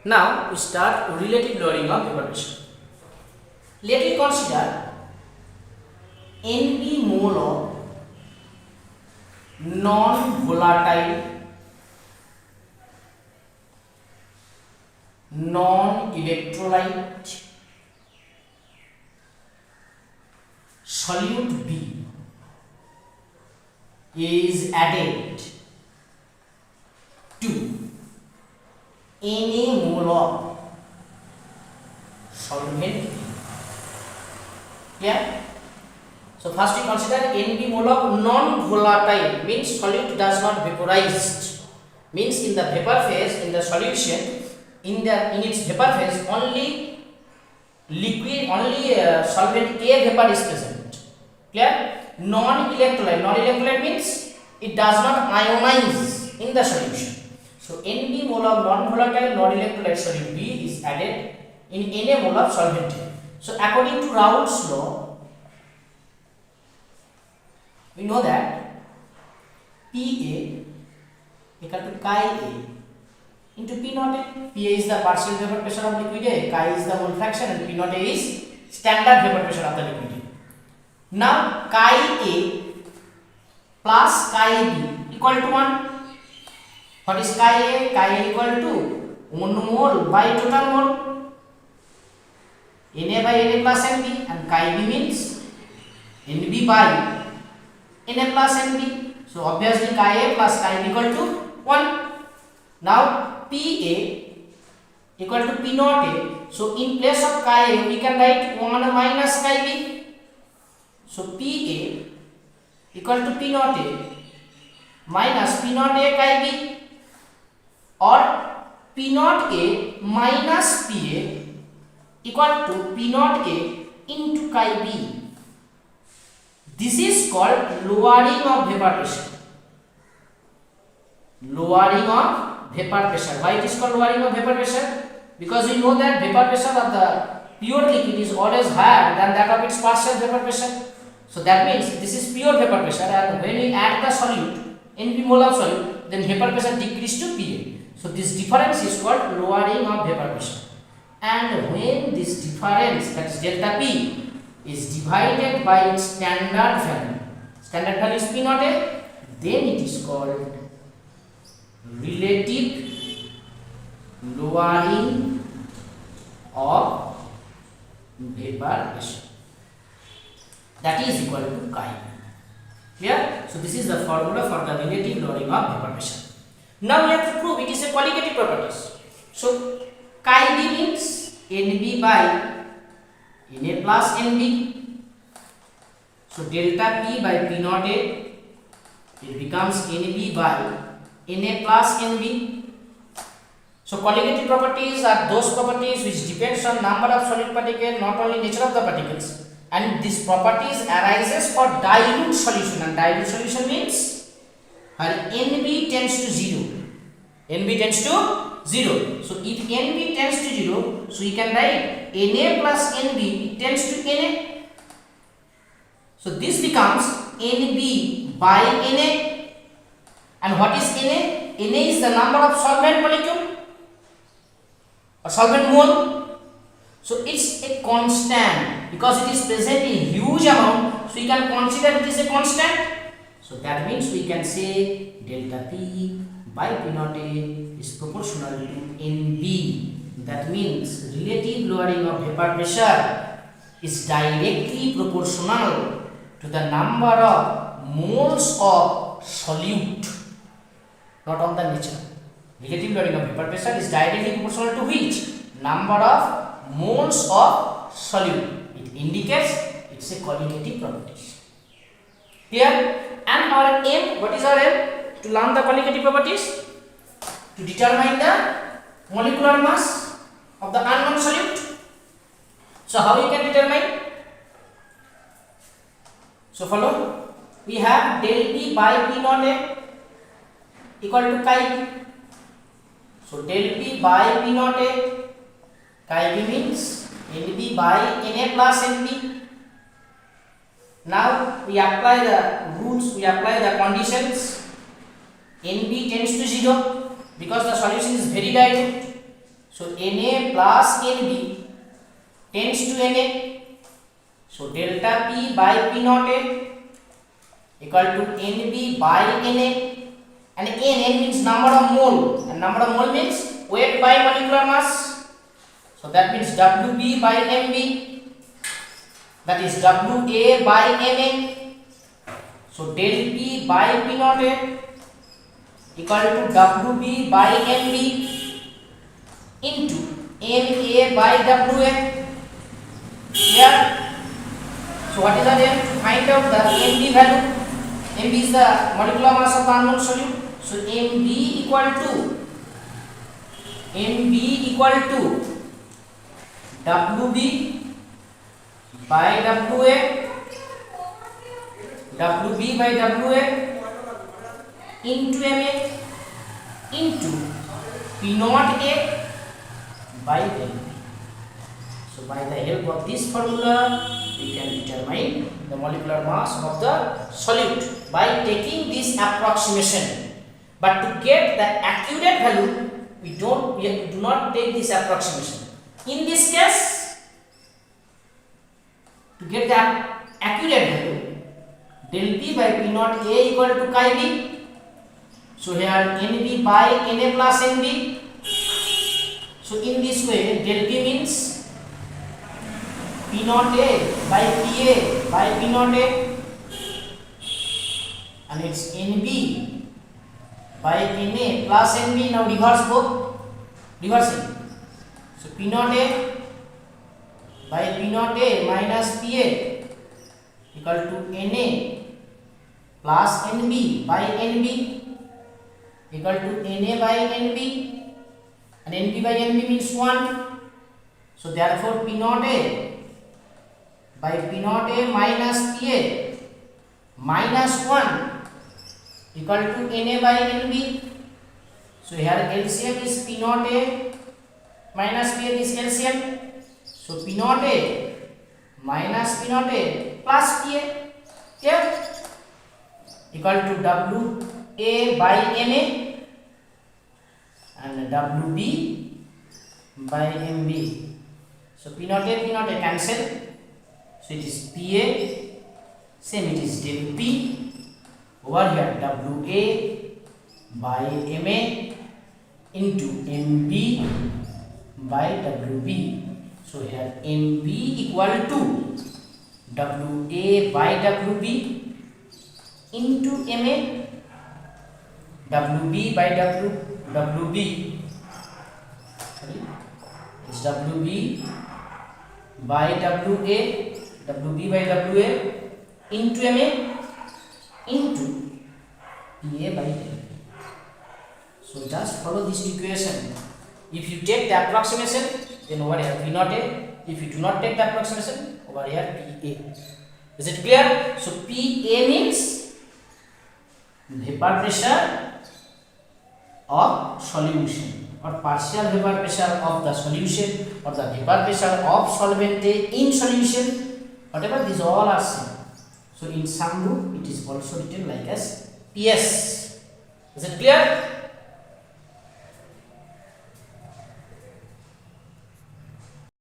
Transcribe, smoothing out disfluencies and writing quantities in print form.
Now we start relative lowering of vapor pressure. Let me consider NB mole of non-volatile, non-electrolyte solute B is added to Na mole of solvent. Clear? So first we consider Nb mole of non-volatile, means solute does not vaporize, means in the vapor phase, in the solution, in its vapor phase only liquid, only solvent A vapor is present. Clear? Non-electrolyte means it does not ionize in the solution. So Nb mole of non-volatile non-electrolyte solute B is added in Na mole of solvent A. So according to Raoult's law, we know that Pa equal to chi A into P naught A. Pa is the partial vapor pressure of liquid A, chi is the mole fraction, and P naught A is standard vapor pressure of the liquid A. Now chi A plus chi B equal to 1. What is chi A? Chi A equal to 1 mole by total mole, Na by Na plus Nb, and chi B means Nb by Na plus Nb. So obviously chi A plus chi B equal to 1. Now Pa equal to P naught A. So in place of chi A we can write 1 minus chi B. So Pa equal to P naught A minus P naught A chi B, or P naught A minus Pa equal to P naught A into chi B. This is called lowering of vapor pressure. Lowering of vapor pressure. Why it is called lowering of vapor pressure? Because we know that vapor pressure of the pure liquid is always higher than that of its partial vapor pressure. So that means this is pure vapor pressure, and when we add the solute, Nb mole of solute, then vapor pressure decrease to Pa. So this difference is called lowering of vapor pressure. And when this difference, that is delta P, is divided by its standard value is P naught A, then it is called relative lowering of vapor pressure. That is equal to chi. Clear? So this is the formula for the relative lowering of vapor pressure. Now we have to prove it is a qualitative properties. So chi B means Nb by Na plus Nb. So delta P by P naught A, it becomes Nb by Na plus Nb. So qualitative properties are those properties which depends on number of solid particles, not only nature of the particles. And these properties arises for dilute solution, and dilute solution means where Nb tends to 0. Nb tends to 0. So if Nb tends to 0, so you can write Na plus Nb tends to Na. So this becomes Nb by Na. And what is Na? Na is the number of solvent molecule or solvent mole. So it's a constant because it is present in huge amount. So you can consider it is a constant. So that means we can say delta P by P naught A is proportional to Nb. That means relative lowering of vapor pressure is directly proportional to the number of moles of solute, not on the nature. Relative lowering of vapor pressure is directly proportional to which? Number of moles of solute. It indicates it's a qualitative properties. Clear? And our aim, what is our aim? To learn the qualitative properties, to determine the molecular mass of the unknown solute. So how we can determine? So follow. We have del P by P naught A equal to chi B. So del P by P naught A, chi B means Nb by Na plus Nb. Now we apply the rules, we apply the conditions. Nb tends to 0 because the solution is very dilute. So Na plus Nb tends to Na. So delta P by P naught A equal to Nb by Na, and N means number of mole, and number of mole means weight by molecular mass. So that means Wb by Mb, that is Wa by Ma. So del P by P naught A equal to Wb by Mb into Ma by Wa. Here, so what is the name? To find out the Mb value. Mb is the molecular mass of the unknown solute. So Mb equal to Wb by Wa, Wb by Wa into Ma into P naught A by Mb. So by the help of this formula, we can determine the molecular mass of the solute by taking this approximation. But to get the accurate value, we do not take this approximation. In this case, to get the accurate value, del P by P naught A equal to chi B. So here Nb by Na plus Nb. So in this way, del P means P naught A by Pa by P naught A, and it's Nb by Na plus Nb. Now reverse both, reversing. So P naught A by P naught A minus Pa equal to Na plus Nb by Nb equal to Na by Nb, and Nb by Nb means 1. So therefore P naught A by P naught A minus Pa minus 1 equal to Na by Nb. So here LCM is P naught A minus Pa, this LCM. So P naught A minus P naught A plus Pa, here equal to Wa by Ma and Wb by Mb. So P naught A cancel. So it is Pa, same it is del P, over here Wa by Ma into Mb by Wb. So here Mb equal to Wa by Wb into Ma, Wb by Wb, sorry, it's Wb by Wa, Wb by Wa into Ma into Pa by Mb. So just follow this equation. If you take the approximation, then over here P naught A. If you do not take the approximation, over here Pa. Is it clear? So Pa means vapor pressure of solution, or partial vapor pressure of the solution, or the vapor pressure of solvent in solution. Whatever, these all are same. So in some book it is also written like as PS. Is it clear?